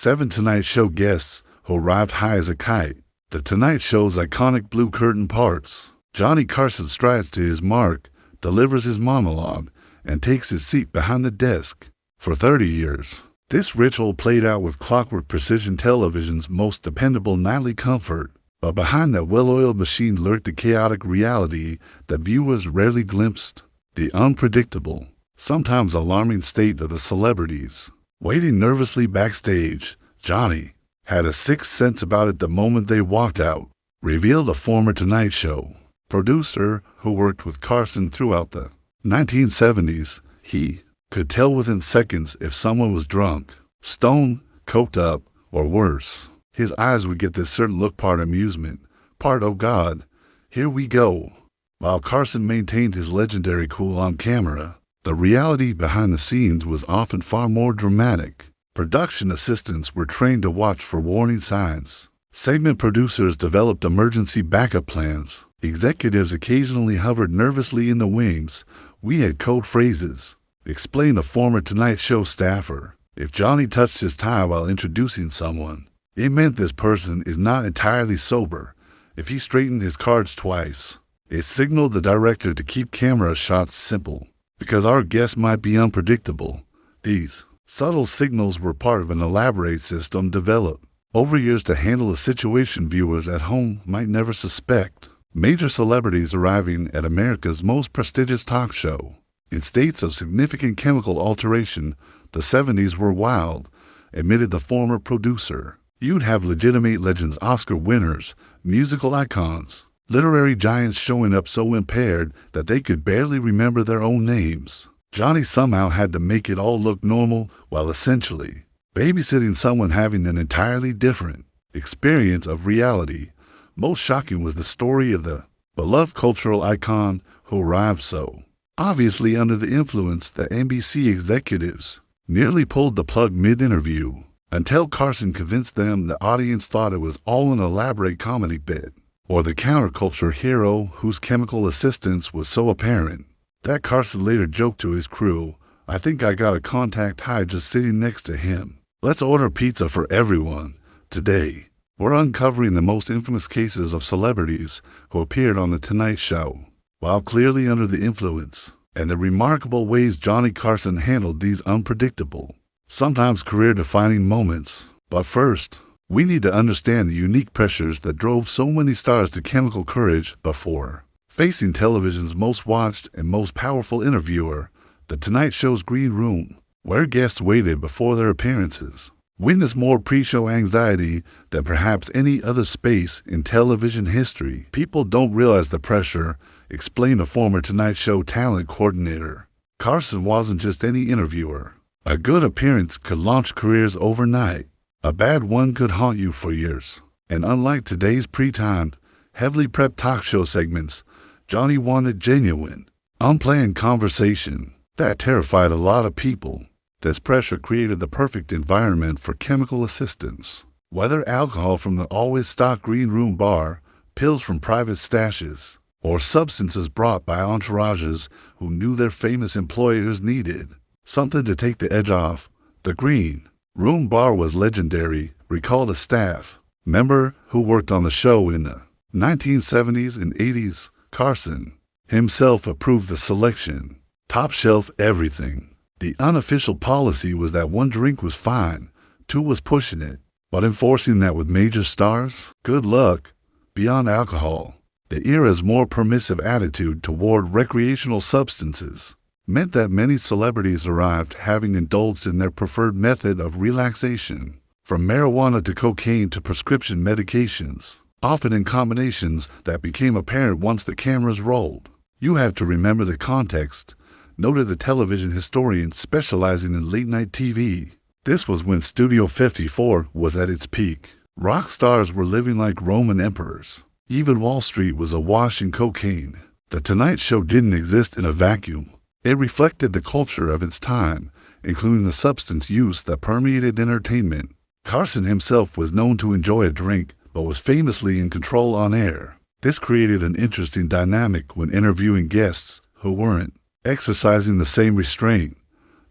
7 Tonight Show guests who arrived high as a kite. The Tonight Show's iconic blue curtain parts. Johnny Carson strides to his mark, delivers his monologue, and takes his seat behind the desk. For 30 years, this ritual played out with clockwork precision, television's most dependable nightly comfort. But behind that well-oiled machine lurked the chaotic reality that viewers rarely glimpsed. The unpredictable, sometimes alarming state of the celebrities. Waiting nervously backstage, Johnny had a sixth sense about it the moment they walked out, revealed a former Tonight Show producer who worked with Carson throughout the 1970s. He could tell within seconds if someone was drunk, stoned, coked up, or worse. His eyes would get this certain look, part amusement, part "oh God, here we go." While Carson maintained his legendary cool on camera, the reality behind the scenes was often far more dramatic. Production assistants were trained to watch for warning signs. Segment producers developed emergency backup plans. Executives occasionally hovered nervously in the wings. "We had code phrases," explained a former Tonight Show staffer. If Johnny touched his tie while introducing someone, it meant this person is not entirely sober. If he straightened his cards twice, it signaled the director to keep camera shots simple, because our guest might be unpredictable. These subtle signals were part of an elaborate system developed over years to handle a situation viewers at home might never suspect. Major celebrities arriving at America's most prestigious talk show. In states of significant chemical alteration, the 70s were wild, admitted the former producer. You'd have legitimate legends, Oscar winners, musical icons, literary giants showing up so impaired that they could barely remember their own names. Johnny somehow had to make it all look normal while essentially babysitting someone having an entirely different experience of reality. Most shocking was the story of the beloved cultural icon who arrived so obviously under the influence that NBC executives nearly pulled the plug mid-interview, until Carson convinced them the audience thought it was all an elaborate comedy bit, or the counterculture hero whose chemical assistance was so apparent that Carson later joked to his crew, "I think I got a contact high just sitting next to him. Let's order pizza for everyone." Today, we're uncovering the most infamous cases of celebrities who appeared on The Tonight Show while clearly under the influence, and the remarkable ways Johnny Carson handled these unpredictable, sometimes career-defining moments. But first, we need to understand the unique pressures that drove so many stars to chemical courage before facing television's most watched and most powerful interviewer, The Tonight Show's green room, where guests waited before their appearances. Witness more pre-show anxiety than perhaps any other space in television history. People don't realize the pressure, explained a former Tonight Show talent coordinator. Carson wasn't just any interviewer. A good appearance could launch careers overnight. A bad one could haunt you for years. And unlike today's pre-timed, heavily prepped talk show segments, Johnny wanted genuine, unplanned conversation. That terrified a lot of people. This pressure created the perfect environment for chemical assistance. Whether alcohol from the always stocked green room bar, pills from private stashes, or substances brought by entourages who knew their famous employers needed something to take the edge off, the green room bar was legendary, recalled a staff member who worked on the show in the 1970s and 80s. Carson himself approved the selection. Top shelf everything. The unofficial policy was that one drink was fine, two was pushing it. But enforcing that with major stars? Good luck. Beyond alcohol, the era's more permissive attitude toward recreational substances meant that many celebrities arrived having indulged in their preferred method of relaxation, from marijuana to cocaine to prescription medications, often in combinations that became apparent once the cameras rolled. You have to remember the context, noted the television historian specializing in late-night TV. This was when Studio 54 was at its peak. Rock stars were living like Roman emperors. Even Wall Street was awash in cocaine. The Tonight Show didn't exist in a vacuum. It reflected the culture of its time, including the substance use that permeated entertainment. Carson himself was known to enjoy a drink, but was famously in control on air. This created an interesting dynamic when interviewing guests who weren't exercising the same restraint.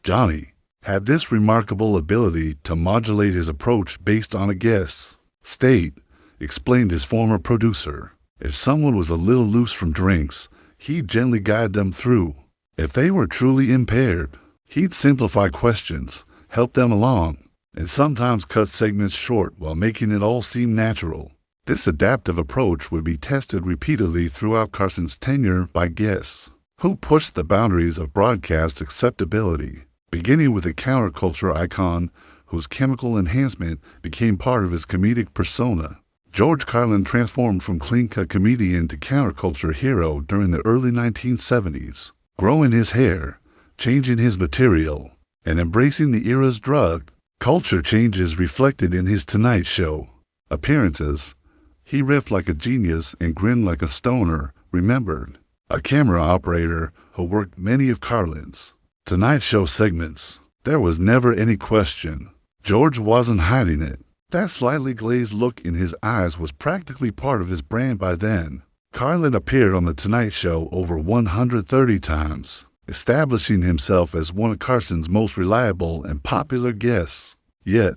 Johnny had this remarkable ability to modulate his approach based on a guest's state, explained his former producer. If someone was a little loose from drinks, he'd gently guide them through. If they were truly impaired, he'd simplify questions, help them along, and sometimes cut segments short while making it all seem natural. This adaptive approach would be tested repeatedly throughout Carson's tenure by guests who pushed the boundaries of broadcast acceptability, beginning with a counterculture icon whose chemical enhancement became part of his comedic persona. George Carlin transformed from clean-cut comedian to counterculture hero during the early 1970s, growing his hair, changing his material, and embracing the era's drug. Culture changes reflected in his Tonight Show appearances. He riffed like a genius and grinned like a stoner, remembered a camera operator who worked many of Carlin's Tonight Show segments. There was never any question. George wasn't hiding it. That slightly glazed look in his eyes was practically part of his brand by then. Carlin appeared on The Tonight Show over 130 times, establishing himself as one of Carson's most reliable and popular guests. Yet,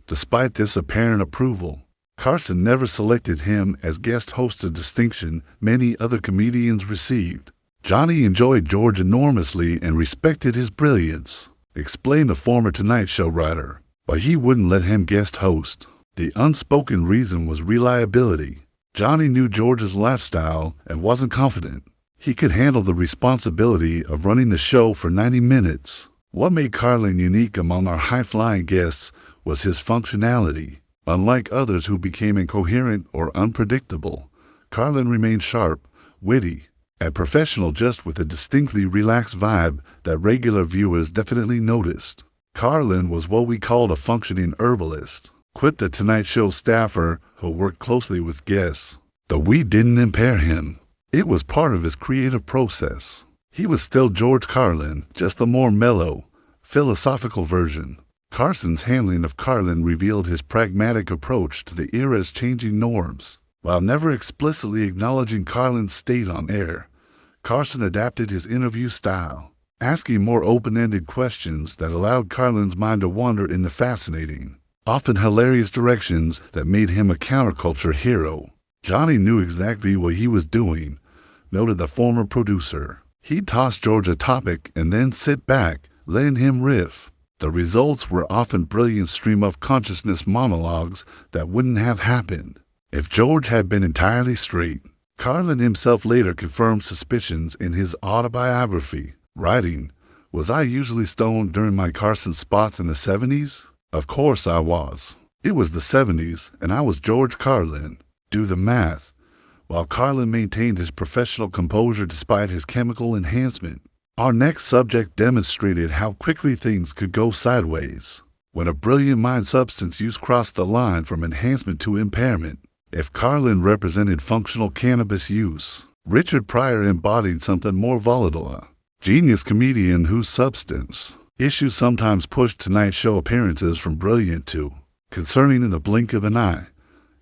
despite this apparent approval, Carson never selected him as guest host, a distinction many other comedians received. Johnny enjoyed George enormously and respected his brilliance, explained a former Tonight Show writer, but he wouldn't let him guest host. The unspoken reason was reliability. Johnny knew George's lifestyle and wasn't confident he could handle the responsibility of running the show for 90 minutes. What made Carlin unique among our high-flying guests was his functionality. Unlike others who became incoherent or unpredictable, Carlin remained sharp, witty, and professional, just with a distinctly relaxed vibe that regular viewers definitely noticed. Carlin was what we called a functioning herbalist, quipped a Tonight Show staffer who worked closely with guests. The weed didn't impair him. It was part of his creative process. He was still George Carlin, just a more mellow, philosophical version. Carson's handling of Carlin revealed his pragmatic approach to the era's changing norms. While never explicitly acknowledging Carlin's state on air, Carson adapted his interview style, asking more open-ended questions that allowed Carlin's mind to wander in the fascinating, often hilarious directions that made him a counterculture hero. Johnny knew exactly what he was doing, noted the former producer. He'd toss George a topic and then sit back, letting him riff. The results were often brilliant stream-of-consciousness monologues that wouldn't have happened if George had been entirely straight. Carlin himself later confirmed suspicions in his autobiography, writing, "Was I usually stoned during my Carson spots in the 70s? Of course I was. It was the 70s, and I was George Carlin. Do the math." While Carlin maintained his professional composure despite his chemical enhancement, our next subject demonstrated how quickly things could go sideways when a brilliant mind substance use crossed the line from enhancement to impairment. If Carlin represented functional cannabis use, Richard Pryor embodied something more volatile, a genius comedian whose substance issues sometimes pushed Tonight Show appearances from brilliant to concerning in the blink of an eye.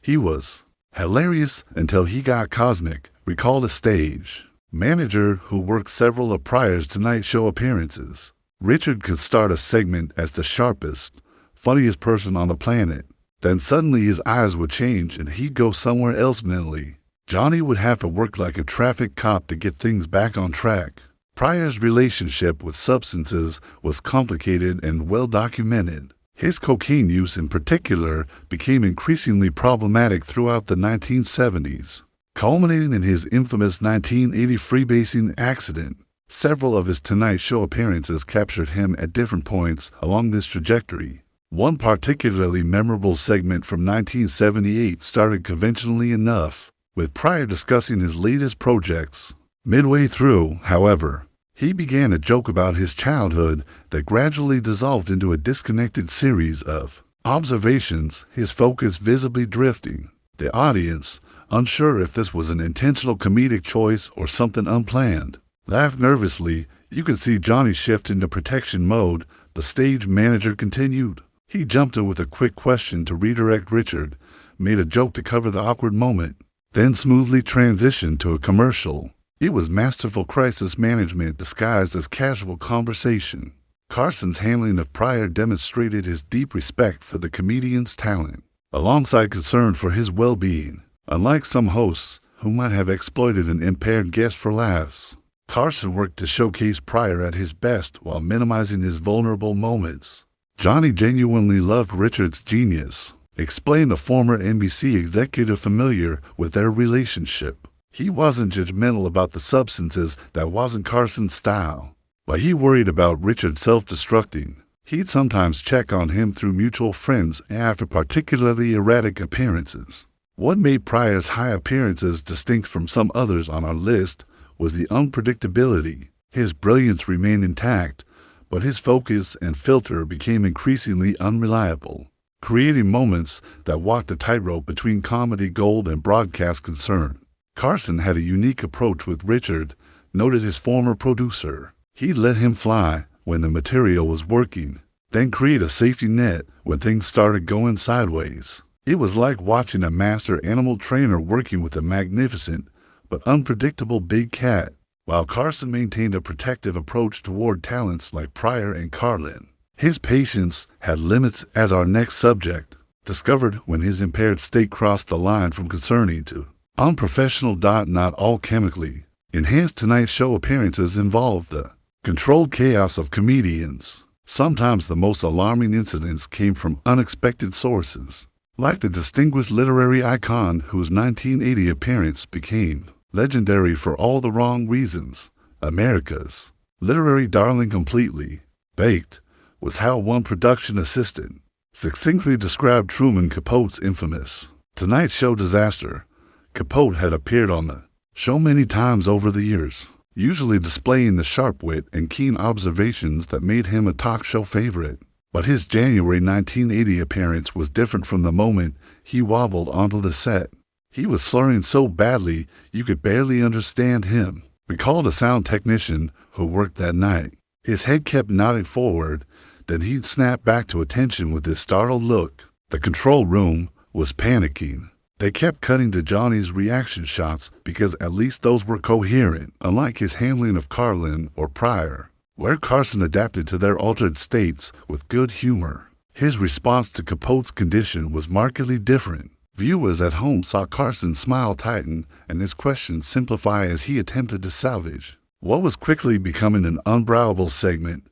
He was hilarious until he got cosmic, recalled a stage manager who worked several of Pryor's Tonight Show appearances. Richard could start a segment as the sharpest, funniest person on the planet. Then suddenly his eyes would change and he'd go somewhere else mentally. Johnny would have to work like a traffic cop to get things back on track. Pryor's relationship with substances was complicated and well documented. His cocaine use in particular became increasingly problematic throughout the 1970s, culminating in his infamous 1980 freebasing accident. Several of his Tonight Show appearances captured him at different points along this trajectory. One particularly memorable segment from 1978 started conventionally enough, with Pryor discussing his latest projects. Midway through, however, he began a joke about his childhood that gradually dissolved into a disconnected series of observations, his focus visibly drifting. The audience, unsure if this was an intentional comedic choice or something unplanned, laughed nervously. You could see Johnny shift into protection mode. The stage manager continued. He jumped in with a quick question to redirect Richard, made a joke to cover the awkward moment, then smoothly transitioned to a commercial. It was masterful crisis management disguised as casual conversation. Carson's handling of Pryor demonstrated his deep respect for the comedian's talent, alongside concern for his well-being. Unlike some hosts who might have exploited an impaired guest for laughs, Carson worked to showcase Pryor at his best while minimizing his vulnerable moments. Johnny genuinely loved Richard's genius, explained a former NBC executive familiar with their relationship. He wasn't judgmental about the substances, that wasn't Carson's style, but he worried about Richard self-destructing. He'd sometimes check on him through mutual friends after particularly erratic appearances. What made Pryor's high appearances distinct from some others on our list was the unpredictability. His brilliance remained intact, but his focus and filter became increasingly unreliable, creating moments that walked a tightrope between comedy gold and broadcast concern. Carson had a unique approach with Richard, noted his former producer. He'd let him fly when the material was working, then create a safety net when things started going sideways. It was like watching a master animal trainer working with a magnificent but unpredictable big cat, while Carson maintained a protective approach toward talents like Pryor and Carlin. His patience had limits, as our next subject discovered when his impaired state crossed the line from concerning to unprofessional. Not all chemically enhanced Tonight Show appearances involved the controlled chaos of comedians. Sometimes the most alarming incidents came from unexpected sources, like the distinguished literary icon whose 1980 appearance became legendary for all the wrong reasons. America's literary darling, completely baked, was how one production assistant succinctly described Truman Capote's infamous Tonight Show disaster. Capote had appeared on the show many times over the years, usually displaying the sharp wit and keen observations that made him a talk show favorite. But his January 1980 appearance was different from the moment he wobbled onto the set. He was slurring so badly you could barely understand him, recalled a sound technician who worked that night. His head kept nodding forward, then he'd snap back to attention with his startled look. The control room was panicking. They kept cutting to Johnny's reaction shots because at least those were coherent, unlike his handling of Carlin or Pryor, where Carson adapted to their altered states with good humor. His response to Capote's condition was markedly different. Viewers at home saw Carson's smile tighten and his questions simplify as he attempted to salvage what was quickly becoming an unbrowable segment.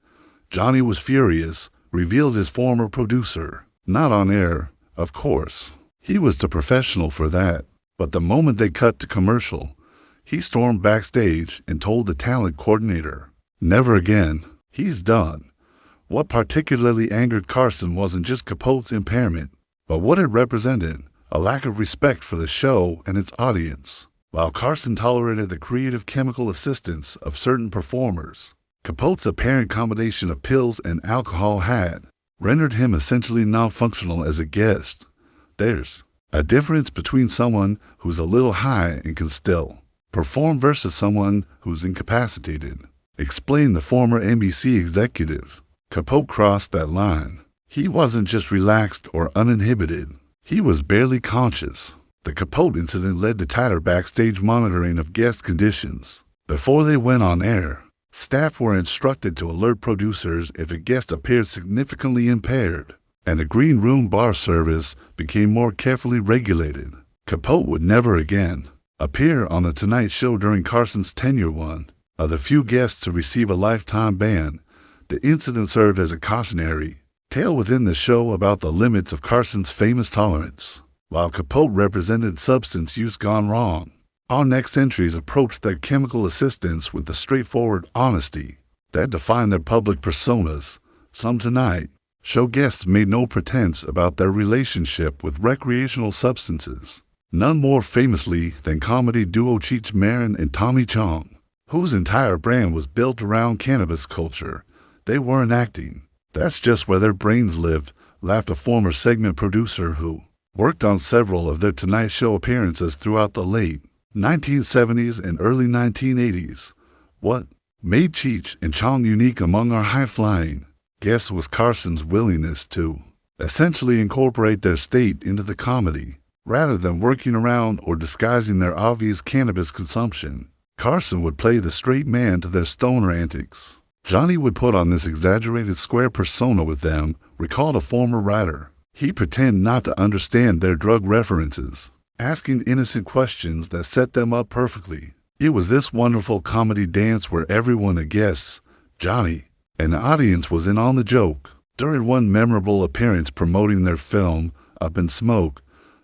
Johnny was furious, revealed his former producer. Not on air, of course. He was too professional for that. But the moment they cut to commercial, he stormed backstage and told the talent coordinator, "Never again. He's done." What particularly angered Carson wasn't just Capote's impairment, but what it represented, a lack of respect for the show and its audience. While Carson tolerated the creative chemical assistance of certain performers, Capote's apparent combination of pills and alcohol had rendered him essentially non-functional as a guest. There's a difference between someone who's a little high and can still perform versus someone who's incapacitated, explained the former NBC executive. Capote crossed that line. He wasn't just relaxed or uninhibited. He was barely conscious. The Capote incident led to tighter backstage monitoring of guest conditions. Before they went on air, staff were instructed to alert producers if a guest appeared significantly impaired, and the green room bar service became more carefully regulated. Capote would never again appear on The Tonight Show during Carson's tenure. One of the few guests to receive a lifetime ban, the incident served as a cautionary tale within the show about the limits of Carson's famous tolerance. While Capote represented substance use gone wrong, our next entries approached their chemical assistants with the straightforward honesty that defined their public personas. Some Tonight Show guests made no pretense about their relationship with recreational substances, none more famously than comedy duo Cheech Marin and Tommy Chong, whose entire brand was built around cannabis culture. They weren't acting. That's just where their brains lived, laughed a former segment producer who worked on several of their Tonight Show appearances throughout the late 1970s and early 1980s. What made Cheech and Chong unique among our high-flying guests was Carson's willingness to essentially incorporate their state into the comedy, rather than working around or disguising their obvious cannabis consumption. Carson would play the straight man to their stoner antics. Johnny would put on this exaggerated square persona with them, recalled a former writer. He'd pretend not to understand their drug references, asking innocent questions that set them up perfectly. It was this wonderful comedy dance where everyone, a guest, Johnny, and the audience was in on the joke. During one memorable appearance promoting their film, Up in Smoke,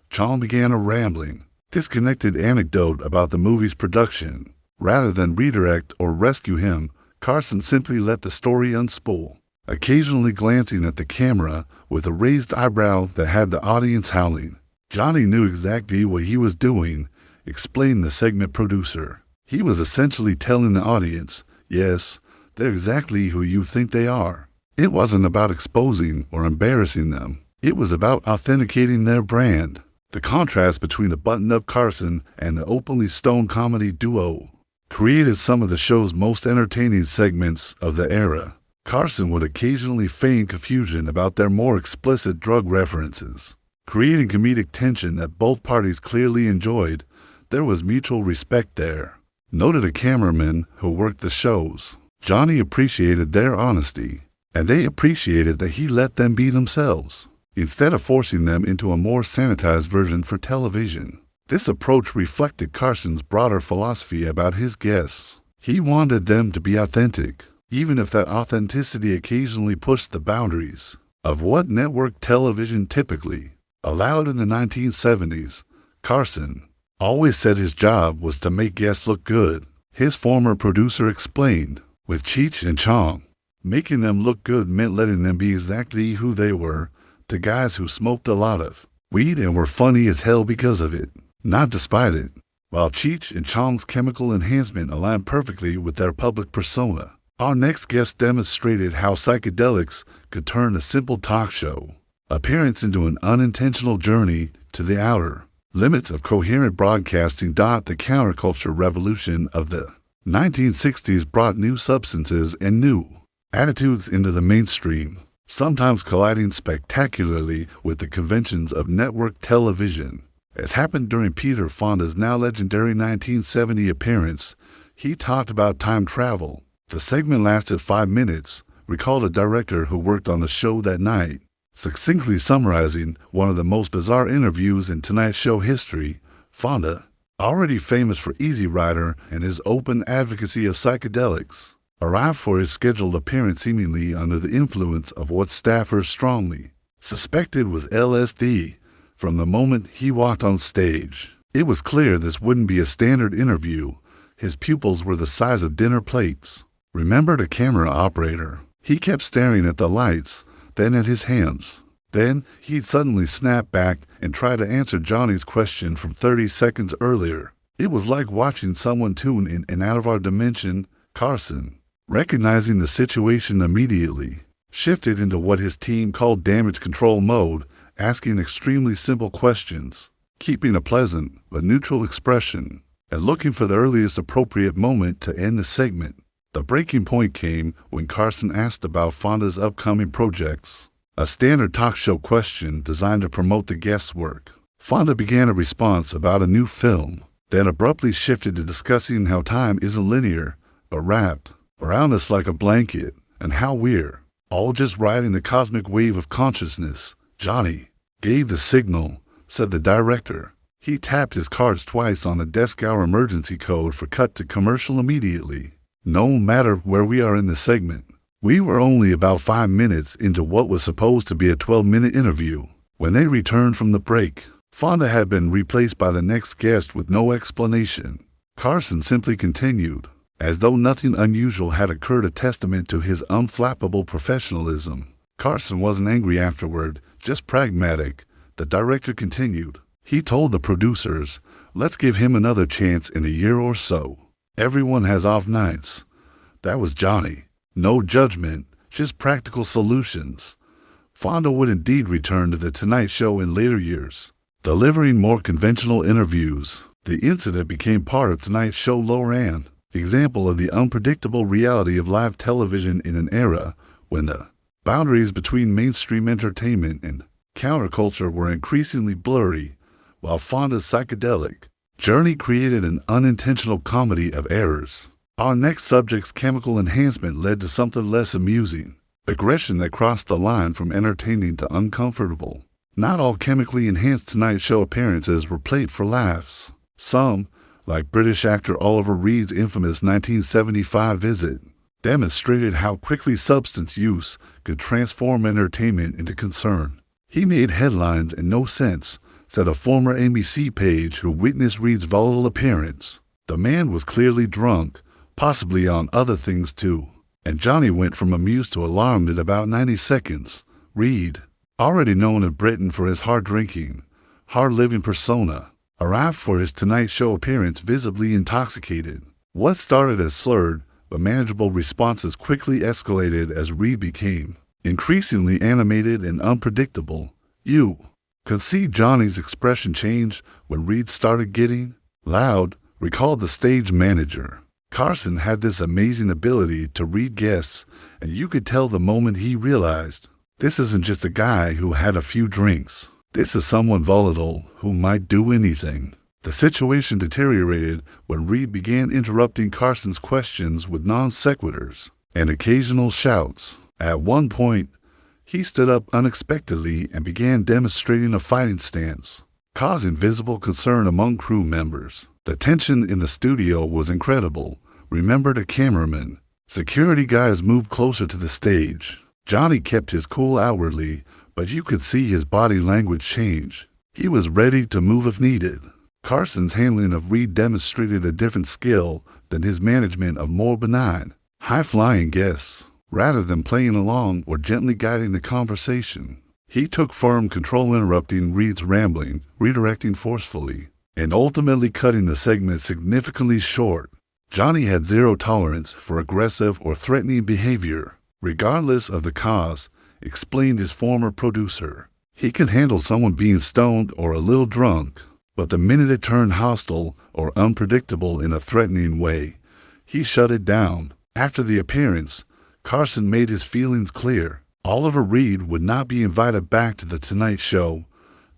Chong began a rambling, disconnected anecdote about the movie's production. Rather than redirect or rescue him, Carson simply let the story unspool, occasionally glancing at the camera with a raised eyebrow that had the audience howling. Johnny knew exactly what he was doing, explained the segment producer. He was essentially telling the audience, yes, they're exactly who you think they are. It wasn't about exposing or embarrassing them. It was about authenticating their brand. The contrast between the buttoned-up Carson and the openly stoned comedy duo created some of the show's most entertaining segments of the era. Carson would occasionally feign confusion about their more explicit drug references, creating comedic tension that both parties clearly enjoyed. There was mutual respect there, noted a cameraman who worked the shows. Johnny appreciated their honesty, and they appreciated that he let them be themselves, instead of forcing them into a more sanitized version for television. This approach reflected Carson's broader philosophy about his guests. He wanted them to be authentic, even if that authenticity occasionally pushed the boundaries of what network television typically allowed. In the 1970s, Carson always said his job was to make guests look good. His former producer explained, with Cheech and Chong, making them look good meant letting them be exactly who they were to guys who smoked a lot of weed and were funny as hell because of it, not despite it. While Cheech and Chong's chemical enhancement aligned perfectly with their public persona, our next guest demonstrated how psychedelics could turn a simple talk show appearance into an unintentional journey to the outer limits of coherent broadcasting. The counterculture revolution of the 1960s brought new substances and new attitudes into the mainstream, sometimes colliding spectacularly with the conventions of network television. As happened during Peter Fonda's now legendary 1970 appearance, he talked about time travel. The segment lasted 5 minutes, recalled a director who worked on the show that night, succinctly summarizing one of the most bizarre interviews in Tonight Show history. Fonda, already famous for Easy Rider and his open advocacy of psychedelics, arrived for his scheduled appearance seemingly under the influence of what staffers strongly suspected was LSD. From the moment he walked on stage, it was clear this wouldn't be a standard interview. His pupils were the size of dinner plates. Remembered a camera operator. He kept staring at the lights, then at his hands. Then he'd suddenly snap back and try to answer Johnny's question from 30 seconds earlier. It was like watching someone tune in and out of our dimension. Carson, recognizing the situation immediately, shifted into what his team called damage control mode, asking extremely simple questions, keeping a pleasant but neutral expression, and looking for the earliest appropriate moment to end the segment. The breaking point came when Carson asked about Fonda's upcoming projects, a standard talk show question designed to promote the guest's work. Fonda began a response about a new film, then abruptly shifted to discussing how time isn't linear, but wrapped around us like a blanket, and how we're all just riding the cosmic wave of consciousness. Johnny gave the signal, said the director. He tapped his cards twice on the desk hour emergency code for cut to commercial immediately. No matter where we are in the segment, we were only about 5 minutes into what was supposed to be a 12-minute interview. When they returned from the break, Fonda had been replaced by the next guest with no explanation. Carson simply continued, as though nothing unusual had occurred, a testament to his unflappable professionalism. Carson wasn't angry afterward, just pragmatic. The director continued. He told the producers, let's give him another chance in a year or so. Everyone has off nights. That was Johnny. No judgment, just practical solutions. Fonda would indeed return to The Tonight Show in later years, delivering more conventional interviews. The incident became part of Tonight Show Loran, example of the unpredictable reality of live television in an era when the boundaries between mainstream entertainment and counterculture were increasingly blurry. While Fonda's psychedelic journey created an unintentional comedy of errors, Our next subject's chemical enhancement led to something less amusing, aggression that crossed the line from entertaining to uncomfortable. Not all chemically enhanced Tonight Show appearances were played for laughs. Some, like British actor Oliver Reed's infamous 1975 visit, demonstrated how quickly substance use could transform entertainment into concern. He made headlines in no sense, said a former ABC page who witnessed Reed's volatile appearance. The man was clearly drunk, possibly on other things too. And Johnny went from amused to alarmed in about 90 seconds. Reed, already known in Britain for his hard-drinking, hard-living persona, arrived for his Tonight Show appearance visibly intoxicated. What started as slurred but manageable responses quickly escalated as Reed became increasingly animated and unpredictable. You could see Johnny's expression change when Reed started getting loud, recalled the stage manager. Carson had this amazing ability to read guests, and you could tell the moment he realized, this isn't just a guy who had a few drinks. This is someone volatile who might do anything. The situation deteriorated when Reed began interrupting Carson's questions with non sequiturs and occasional shouts. At one point, he stood up unexpectedly and began demonstrating a fighting stance, causing visible concern among crew members. The tension in the studio was incredible, remembered a cameraman. Security guys moved closer to the stage. Johnny kept his cool outwardly, but you could see his body language change. He was ready to move if needed. Carson's handling of Reed demonstrated a different skill than his management of more benign, high-flying guests. Rather than playing along or gently guiding the conversation, he took firm control, interrupting Reed's rambling, redirecting forcefully, and ultimately cutting the segment significantly short. Johnny had zero tolerance for aggressive or threatening behavior, regardless of the cause, explained his former producer. He could handle someone being stoned or a little drunk, but the minute it turned hostile or unpredictable in a threatening way, he shut it down. After the appearance, Carson made his feelings clear. Oliver Reed would not be invited back to The Tonight Show.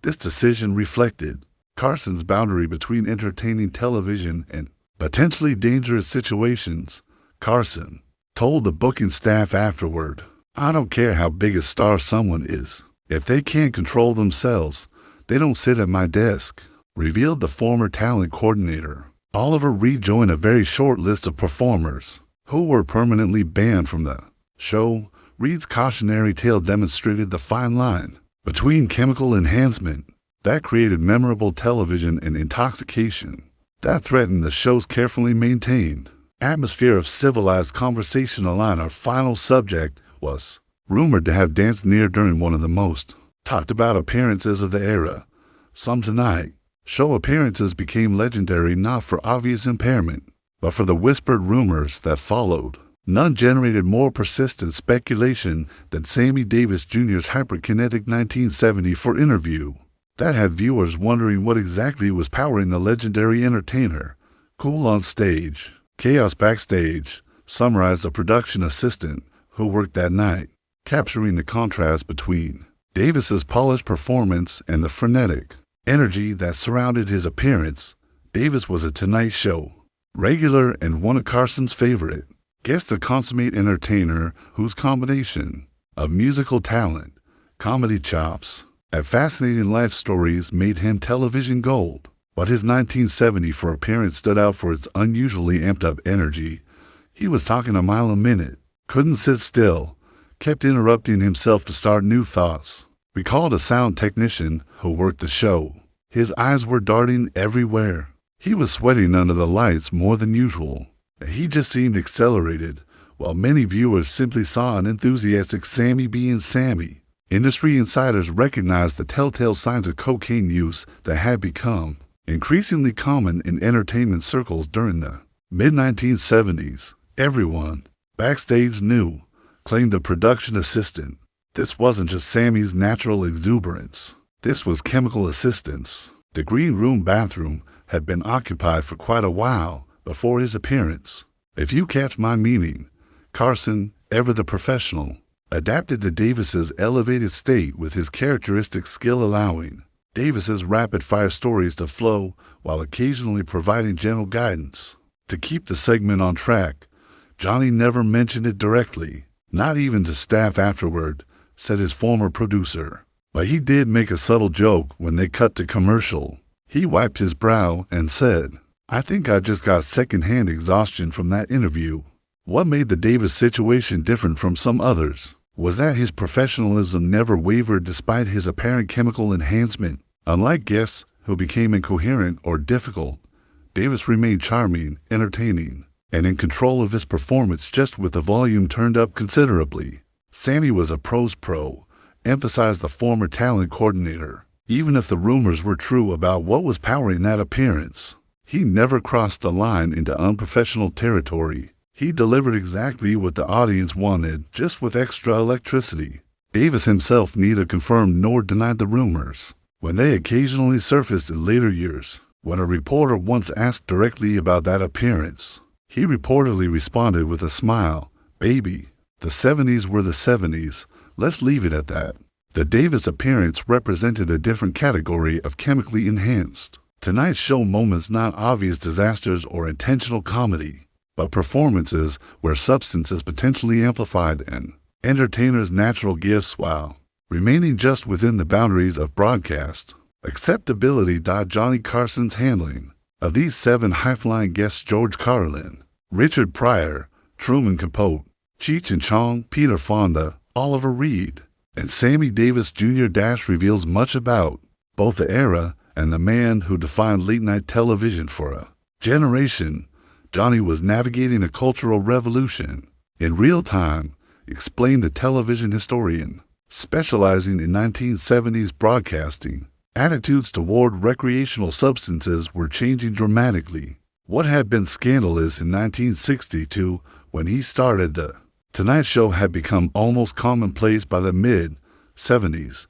This decision reflected Carson's boundary between entertaining television and potentially dangerous situations. Carson told the booking staff afterward, "I don't care how big a star someone is. If they can't control themselves, they don't sit at my desk," revealed the former talent coordinator. Oliver Reed joined a very short list of performers who were permanently banned from the show. Reed's cautionary tale demonstrated the fine line between chemical enhancement that created memorable television and intoxication that threatened the show's carefully maintained atmosphere of civilized conversation. Our final subject was rumored to have danced near during one of the most talked about appearances of the era. Some Tonight Show appearances became legendary not for obvious impairment, but for the whispered rumors that followed. None generated more persistent speculation than Sammy Davis Jr.'s hyperkinetic 1974 interview that had viewers wondering what exactly was powering the legendary entertainer. Cool on stage, chaos backstage, summarized a production assistant who worked that night, capturing the contrast between Davis's polished performance and the frenetic energy that surrounded his appearance. Davis was a Tonight Show regular and one of Carson's favorite guests, a consummate entertainer whose combination of musical talent, comedy chops, and fascinating life stories made him television gold. But his 1974 appearance stood out for its unusually amped-up energy. He was talking a mile a minute, couldn't sit still, kept interrupting himself to start new thoughts. Recalled a sound technician who worked the show. His eyes were darting everywhere. He was sweating under the lights more than usual. He just seemed accelerated, while many viewers simply saw an enthusiastic Sammy being Sammy. Industry insiders recognized the telltale signs of cocaine use that had become increasingly common in entertainment circles during the mid-1970s. Everyone backstage knew, claimed the production assistant. This wasn't just Sammy's natural exuberance. This was chemical assistance. The green room bathroom had been occupied for quite a while before his appearance. If you catch my meaning, Carson, ever the professional, adapted to Davis's elevated state with his characteristic skill, allowing Davis's rapid-fire stories to flow while occasionally providing gentle guidance. To keep the segment on track, Johnny never mentioned it directly, not even to staff afterward, said his former producer. But he did make a subtle joke when they cut to commercial. He wiped his brow and said, "I think I just got secondhand exhaustion from that interview." What made the Davis situation different from some others was that his professionalism never wavered despite his apparent chemical enhancement. Unlike guests who became incoherent or difficult, Davis remained charming, entertaining, and in control of his performance, just with the volume turned up considerably. Sammy was a pro's pro, emphasized the former talent coordinator. Even if the rumors were true about what was powering that appearance, he never crossed the line into unprofessional territory. He delivered exactly what the audience wanted, just with extra electricity. Davis himself neither confirmed nor denied the rumors. When they occasionally surfaced in later years, when a reporter once asked directly about that appearance, he reportedly responded with a smile, "Baby, the 70s were the 70s. Let's leave it at that." The Davis appearance represented a different category of chemically enhanced Tonight Show moments, not obvious disasters or intentional comedy, but performances where substance is potentially amplified and entertainers' natural gifts while remaining just within the boundaries of broadcast acceptability. Johnny Carson's handling of these 7 high-flying guests, George Carlin, Richard Pryor, Truman Capote, Cheech and Chong, Peter Fonda, Oliver Reed, and Sammy Davis Jr. reveals much about both the era and the man who defined late-night television for a generation. Johnny was navigating a cultural revolution in real time, explained a television historian specializing in 1970s broadcasting. Attitudes toward recreational substances were changing dramatically. What had been scandalous in 1962 when he started the Tonight Show had become almost commonplace by the mid-70s.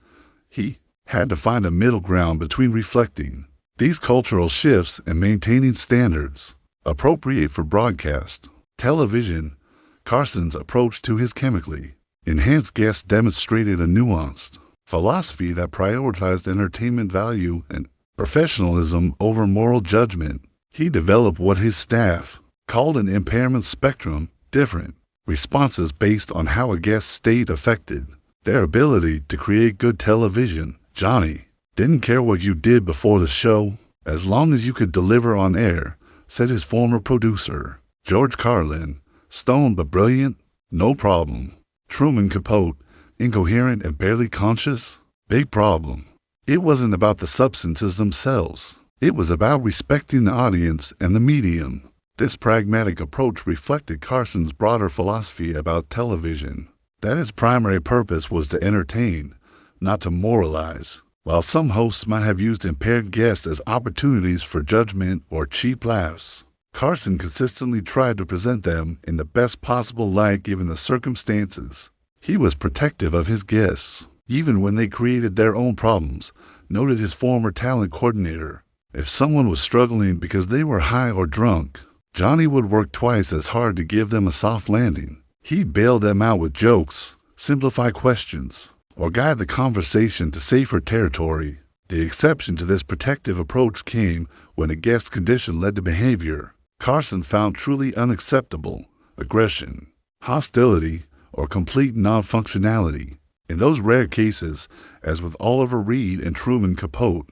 He had to find a middle ground between reflecting these cultural shifts and maintaining standards appropriate for broadcast television. Carson's approach to his chemically enhanced guests demonstrated a nuanced philosophy that prioritized entertainment value and professionalism over moral judgment. He developed what his staff called an impairment spectrum, different responses based on how a guest's state affected their ability to create good television. Johnny didn't care what you did before the show, as long as you could deliver on air, said his former producer. George Carlin, stoned but brilliant, no problem. Truman Capote, incoherent and barely conscious, big problem. It wasn't about the substances themselves. It was about respecting the audience and the medium. This pragmatic approach reflected Carson's broader philosophy about television, that its primary purpose was to entertain, not to moralize. While some hosts might have used impaired guests as opportunities for judgment or cheap laughs, Carson consistently tried to present them in the best possible light given the circumstances. He was protective of his guests, even when they created their own problems, noted his former talent coordinator. If someone was struggling because they were high or drunk, Johnny would work twice as hard to give them a soft landing. He'd bail them out with jokes, simplify questions, or guide the conversation to safer territory. The exception to this protective approach came when a guest's condition led to behavior Carson found truly unacceptable: aggression, hostility, or complete non-functionality. In those rare cases, as with Oliver Reed and Truman Capote,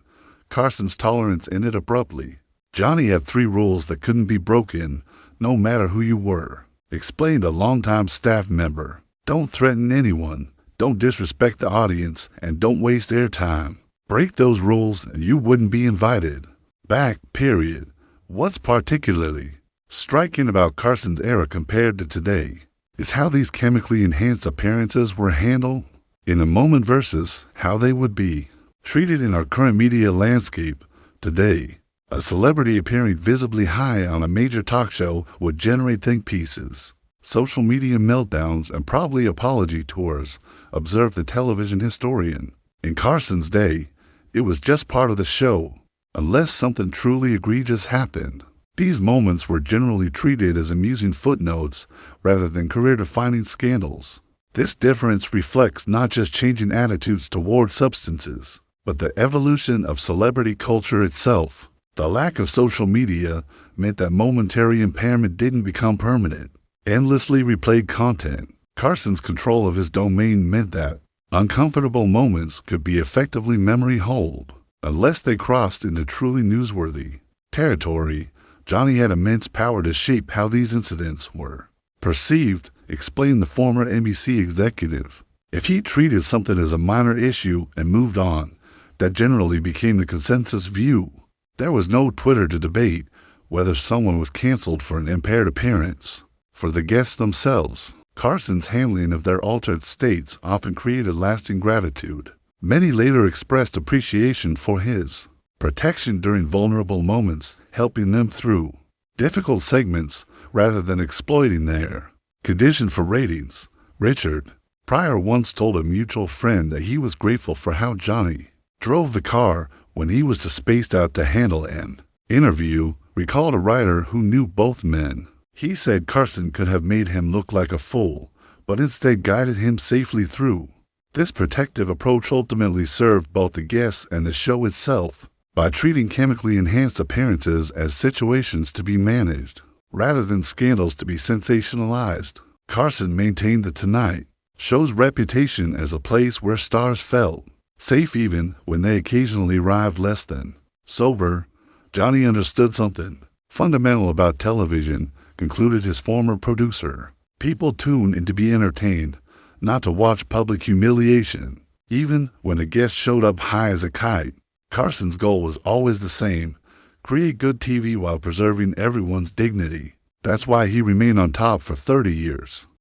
Carson's tolerance ended abruptly. Johnny had 3 rules that couldn't be broken, no matter who you were, explained a longtime staff member. Don't threaten anyone, don't disrespect the audience, and don't waste airtime. Break those rules and you wouldn't be invited back, period. What's particularly striking about Carson's era compared to today is how these chemically enhanced appearances were handled in the moment versus how they would be treated in our current media landscape today. A celebrity appearing visibly high on a major talk show would generate think pieces, social media meltdowns, and probably apology tours, observed the television historian. In Carson's day, it was just part of the show, unless something truly egregious happened. These moments were generally treated as amusing footnotes rather than career-defining scandals. This difference reflects not just changing attitudes toward substances, but the evolution of celebrity culture itself. The lack of social media meant that momentary impairment didn't become permanent. Endlessly replayed content. Carson's control of his domain meant that uncomfortable moments could be effectively memory holed. Unless they crossed into truly newsworthy territory, Johnny had immense power to shape how these incidents were perceived, explained the former NBC executive. If he treated something as a minor issue and moved on, that generally became the consensus view. There was no Twitter to debate whether someone was canceled for an impaired appearance. For the guests themselves, Carson's handling of their altered states often created lasting gratitude. Many later expressed appreciation for his protection during vulnerable moments, helping them through difficult segments rather than exploiting their condition for ratings. Richard Pryor once told a mutual friend that he was grateful for how Johnny drove the car when he was too spaced out to handle an interview, recalled a writer who knew both men. He said Carson could have made him look like a fool, but instead guided him safely through. This protective approach ultimately served both the guests and the show itself by treating chemically enhanced appearances as situations to be managed, rather than scandals to be sensationalized. Carson maintained the Tonight Show's reputation as a place where stars felt safe even when they occasionally arrived less than sober. Johnny understood something fundamental about television, concluded his former producer. People tune in to be entertained, not to watch public humiliation. Even when a guest showed up high as a kite, Carson's goal was always the same: create good TV while preserving everyone's dignity. That's why he remained on top for 30 years.